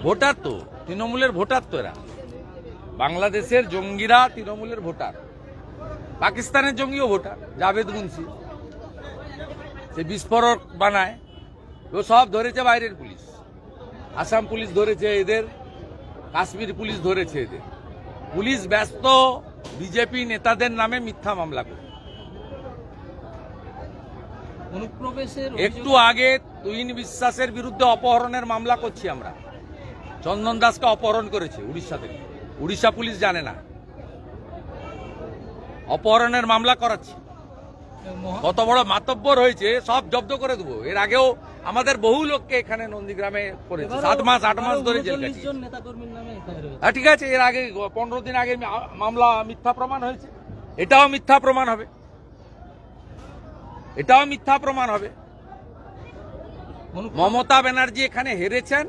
Voter তো তৃণমূলের voter তো এরা, বাংলাদেশের জঙ্গিরা তৃণমূলের ভোটার, পাকিস্তানের জঙ্গিও ভোটার। জাভেদ মুন্সি সে বিস্ফোরক বানায়, ও সব ধরেছে বাইরের পুলিশ, আসাম পুলিশ ধরেছে এদের, কাশ্মীর পুলিশ ধরেছে এদের। পুলিশ ব্যস্ত বিজেপি নেতাদের নামে মিথ্যা মামলা করে। অনুপ্রবেশের একটু আগে তুহিন বিশ্বাসের বিরুদ্ধে অপহরণের মামলা করছি আমরা। চন্দন দাসকে অপহরণ করেছে উড়িষ্যা থেকে, উড়িষ্যা পুলিশ জানে না, অপহরণের মামলা করাচ্ছি। কত বড় মাতব্বর হয়েছে, সব জব্দ করে দেবো। এর আগেও আমাদের বহু লোককে এখানে নন্দীগ্রামে করেছে, 7 মাস 8 মাস ধরে জেল কাটিয়েছে। হ্যাঁ ঠিক আছে, এর আগে 15 দিন আগে মামলা মিথ্যা প্রমাণ হয়েছে, এটাও মিথ্যা প্রমাণ হবে, এটাও মিথ্যা প্রমাণ হবে। মমতা ব্যানার্জি এখানে হেরেছেন,